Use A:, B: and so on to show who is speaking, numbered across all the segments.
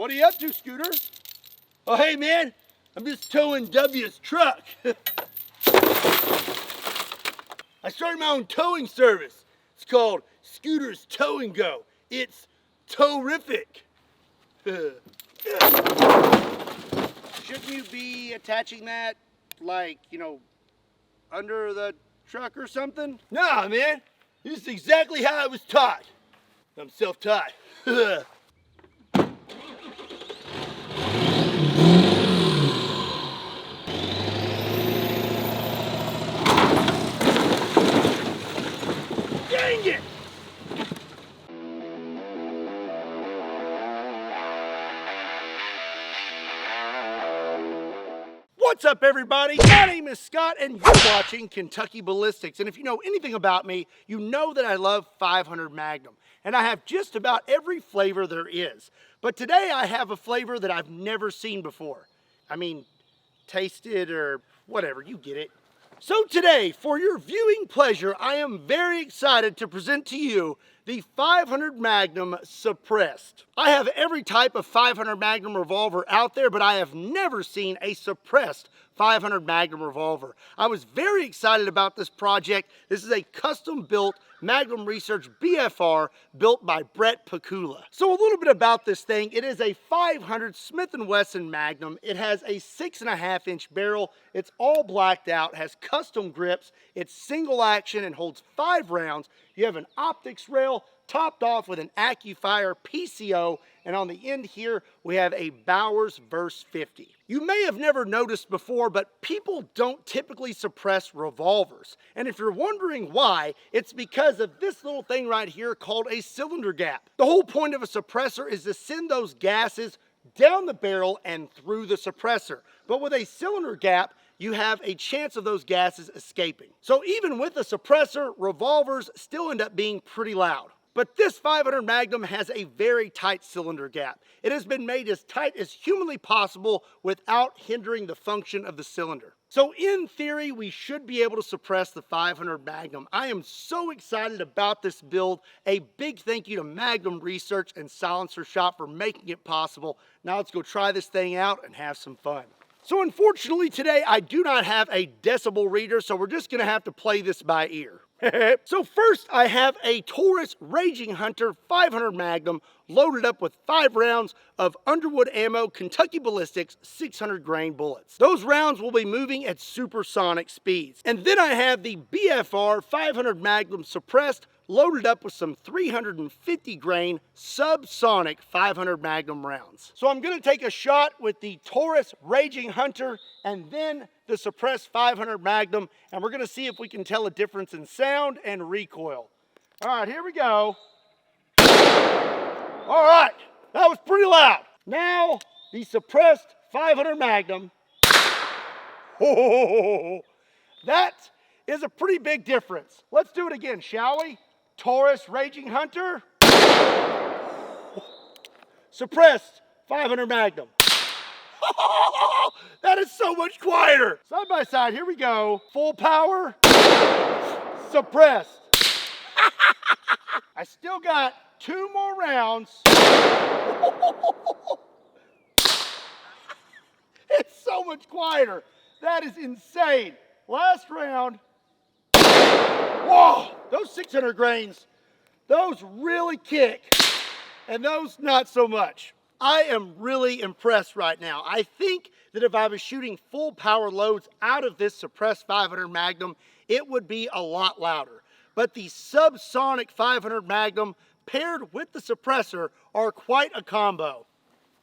A: What are you up to, Scooter? Oh, hey, man. I'm just towing W's truck. I started my own towing service. It's called Scooter's Tow and Go. It's terrific.
B: Shouldn't you be attaching that, like, you know, under the truck or something?
A: Nah, man. This is exactly how I was taught. I'm self-taught. Dang it!
B: What's up, everybody? My name is Scott, and you're watching Kentucky Ballistics. And if you know anything about me, you know that I love 500 Magnum. And I have just about every flavor there is. But today I have a flavor that I've never seen before. I mean, tasted or whatever, you get it. So today, for your viewing pleasure, I am very excited to present to you the 500 Magnum Suppressed. I have every type of 500 Magnum revolver out there, but I have never seen a suppressed 500 Magnum revolver. I was very excited about this project. This is a custom-built Magnum Research BFR built by Brett Pakula. So a little bit about this thing. It is a 500 Smith & Wesson Magnum. It has a 6.5-inch barrel. It's all blacked out, has custom grips. It's single action and holds 5 rounds. You have an optics rail topped off with an AccuFire PCO, and on the end here we have a Bowers Verse 50. You may have never noticed before, but people don't typically suppress revolvers. And if you're wondering why, it's because of this little thing right here called a cylinder gap. The whole point of a suppressor is to send those gases down the barrel and through the suppressor. But with a cylinder gap, you have a chance of those gases escaping. So even with a suppressor, revolvers still end up being pretty loud. But this 500 Magnum has a very tight cylinder gap. It has been made as tight as humanly possible without hindering the function of the cylinder. So in theory, we should be able to suppress the 500 Magnum. I am so excited about this build. A big thank you to Magnum Research and Silencer Shop for making it possible. Now let's go try this thing out and have some fun. So unfortunately today, I do not have a decibel reader, so we're just gonna have to play this by ear. So first I have a Taurus Raging Hunter 500 Magnum loaded up with 5 rounds of Underwood Ammo Kentucky Ballistics 600 grain bullets. Those rounds will be moving at supersonic speeds. And then I have the BFR 500 Magnum suppressed, loaded up with some 350 grain subsonic 500 Magnum rounds. So I'm gonna take a shot with the Taurus Raging Hunter and then the suppressed 500 Magnum, and we're gonna see if we can tell a difference in sound and recoil. All right, here we go. All right, that was pretty loud. Now, the suppressed 500 Magnum. Oh, that is a pretty big difference. Let's do it again, shall we? Taurus Raging Hunter. Suppressed 500 Magnum. That is so much quieter. Side by side, here we go. Full power. Suppressed. I still got 2 more rounds. It's so much quieter. That is insane. Last round. Whoa, those 600 grains, those really kick, and those not so much. I am really impressed right now. I think that if I was shooting full power loads out of this suppressed 500 Magnum, it would be a lot louder. But the subsonic 500 Magnum paired with the suppressor are quite a combo.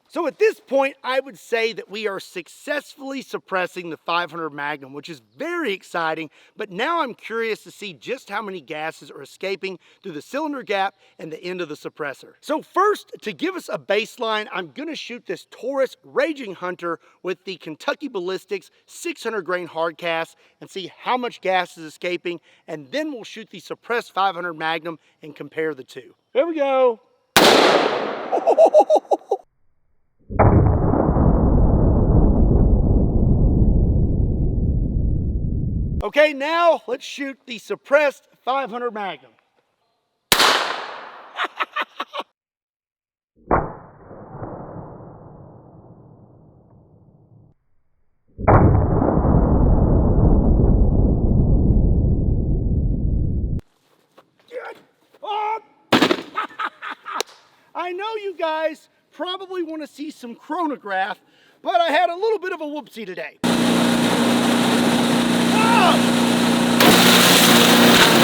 B: So at this point, I would say that we are successfully suppressing the 500 Magnum, which is very exciting, but now I'm curious to see just how many gases are escaping through the cylinder gap and the end of the suppressor. So first, to give us a baseline, I'm gonna shoot this Taurus Raging Hunter with the Kentucky Ballistics 600 grain hard cast and see how much gas is escaping, and then we'll shoot the suppressed 500 Magnum and compare the two. Here we go. Okay, now let's shoot the suppressed 500 Magnum. I know you guys probably want to see some chronograph, but I had a little bit of a whoopsie today.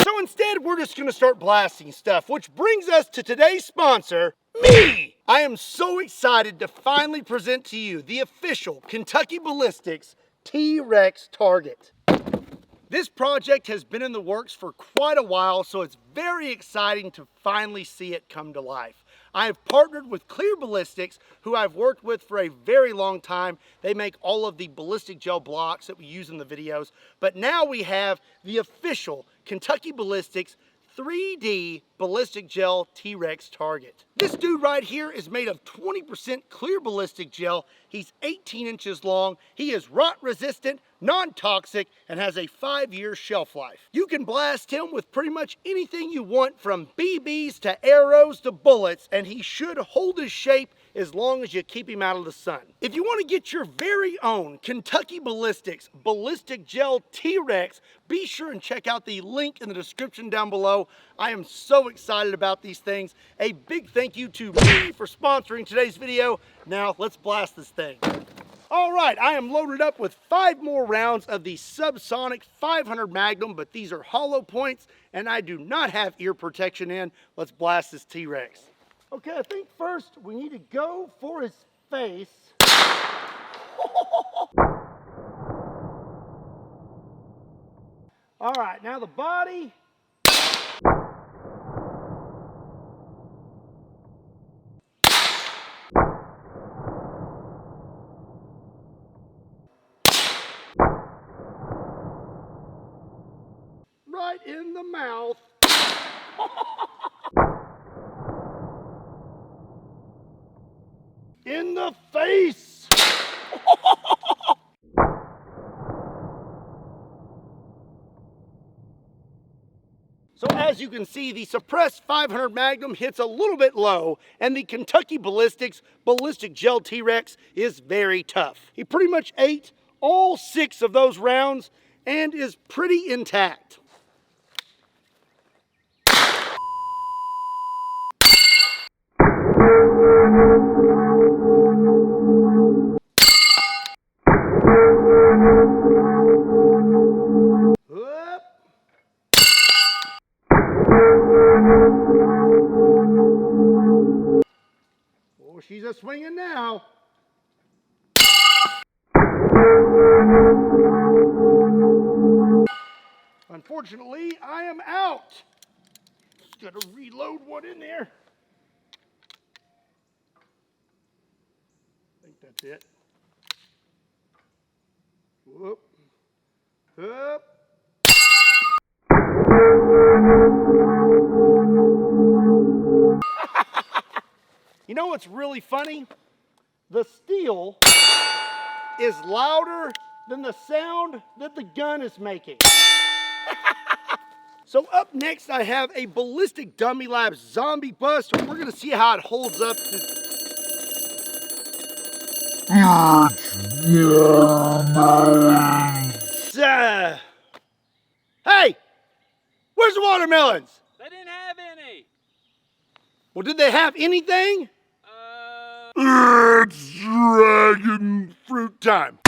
B: So instead, we're just going to start blasting stuff, which brings us to today's sponsor, me! I am so excited to finally present to you the official Kentucky Ballistics T-Rex target. This project has been in the works for quite a while, so it's very exciting to finally see it come to life. I have partnered with Clear Ballistics, who I've worked with for a very long time. They make all of the ballistic gel blocks that we use in the videos. But now we have the official Kentucky Ballistics 3D ballistic gel T-Rex target. This dude right here is made of 20% clear ballistic gel. He's 18 inches long. He is rot resistant, non-toxic, and has a 5-year shelf life. You can blast him with pretty much anything you want, from BBs to arrows to bullets, and he should hold his shape as long as you keep him out of the sun. If you want to get your very own Kentucky Ballistics ballistic gel T-Rex, be sure and check out the link in the description down below. I am so excited about these things. A big thank you to me for sponsoring today's video. Now let's blast this thing. All right, I am loaded up with 5 more rounds of the subsonic 500 Magnum, but these are hollow points and I do not have ear protection in. Let's blast this T-Rex. Okay, I think first we need to go for his face. All right, now the body. Right in the mouth. In the face. So as you can see, the suppressed 500 Magnum hits a little bit low, and the Kentucky Ballistics ballistic gel T-Rex is very tough. He pretty much ate all 6 of those rounds and is pretty intact. Oh, she's a swinging now. Unfortunately, I am out. Just gotta reload one in there. I think that's it. Whoop. Whoop. You know what's really funny? The steel is louder than the sound that the gun is making. So up next, I have a Ballistic Dummy Labs zombie bust. We're gonna see how it holds up to... Hey! Where's the watermelons?
C: They didn't have any.
B: Well, did they have anything? It's dragon fruit time.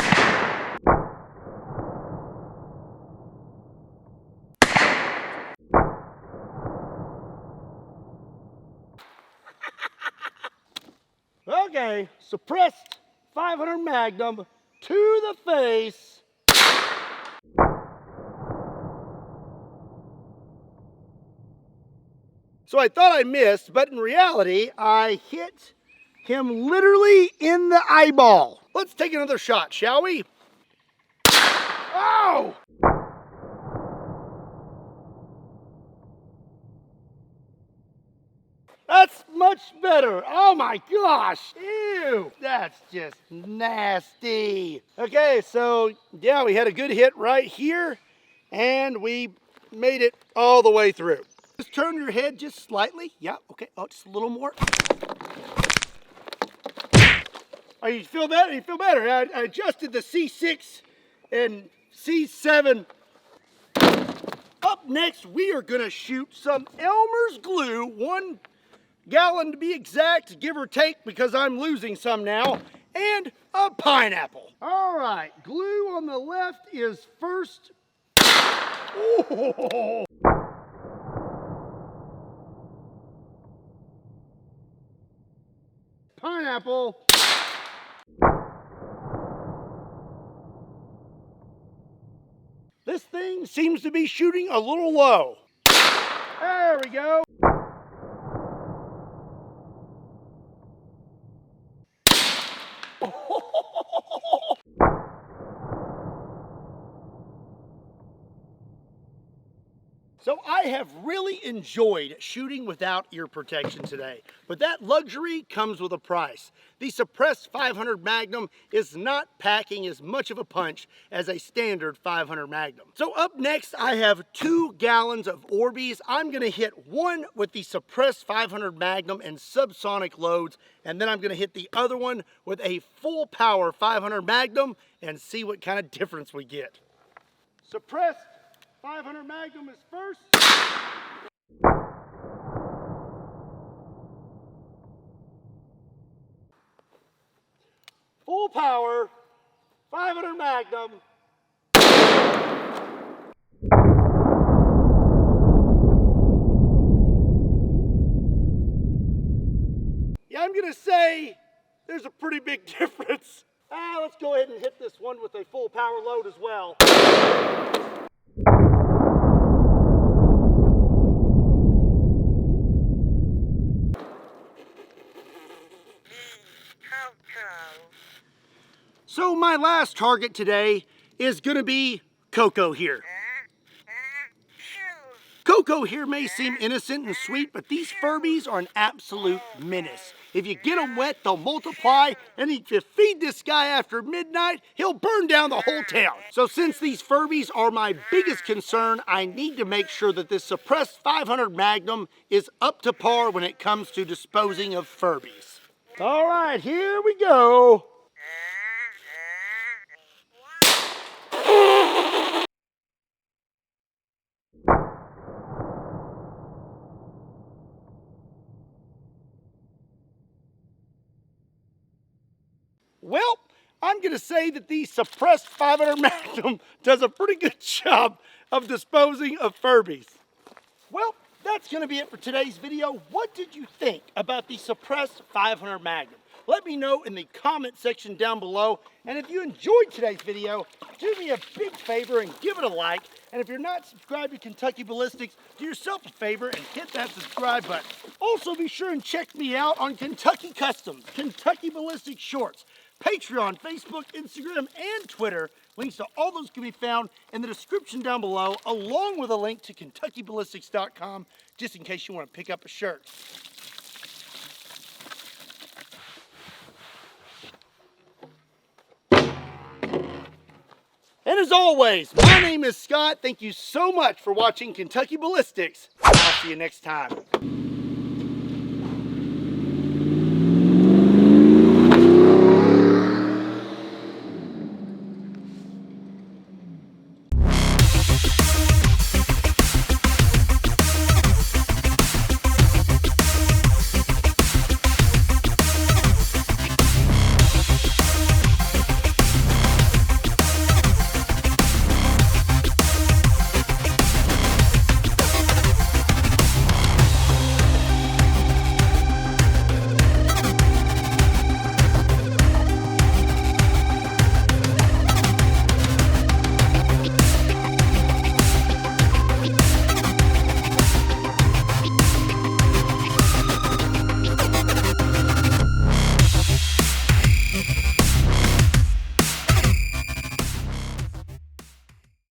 B: Okay, suppressed 500 Magnum to the face. So I thought I missed, but in reality, I hit him literally in the eyeball. Let's take another shot, shall we? Oh! That's much better. Oh my gosh. Ew. That's just nasty. Okay, so yeah, we had a good hit right here and we made it all the way through. Just turn your head just slightly. Yeah, okay. Oh, just a little more. Oh, you feel better? You feel better. I adjusted the C6 and C7. Up next, we are gonna shoot some Elmer's glue, 1 gallon to be exact, give or take, because I'm losing some now, and a pineapple. All right, glue on the left is first. Oh. Pineapple. This thing seems to be shooting a little low. There we go. So I have really enjoyed shooting without ear protection today, but that luxury comes with a price. The suppressed 500 Magnum is not packing as much of a punch as a standard 500 Magnum. So up next, I have 2 gallons of Orbeez. I'm gonna hit one with the suppressed 500 Magnum and subsonic loads, and then I'm gonna hit the other one with a full power 500 Magnum and see what kind of difference we get. Suppressed 500 Magnum is first. Full power, 500 Magnum. Yeah, I'm gonna say there's a pretty big difference. Let's go ahead and hit this one with a full power load as well. So my last target today is gonna be Coco here. Coco here may seem innocent and sweet, but these Furbies are an absolute menace. If you get them wet, they'll multiply, and if you feed this guy after midnight, he'll burn down the whole town. So since these Furbies are my biggest concern, I need to make sure that this suppressed 500 Magnum is up to par when it comes to disposing of Furbies. All right, here we go. Well, I'm going to say that the suppressed 500 Magnum does a pretty good job of disposing of Furbies. Well, that's going to be it for today's video. What did you think about the suppressed 500 Magnum? Let me know in the comment section down below. And if you enjoyed today's video, do me a big favor and give it a like. And if you're not subscribed to Kentucky Ballistics, do yourself a favor and hit that subscribe button. Also, be sure and check me out on Kentucky Customs, Kentucky Ballistics Shorts, Patreon, Facebook, Instagram, and Twitter. Links to all those can be found in the description down below, along with a link to KentuckyBallistics.com, just in case you want to pick up a shirt. And as always, my name is Scott. Thank you so much for watching Kentucky Ballistics. I'll see you next time.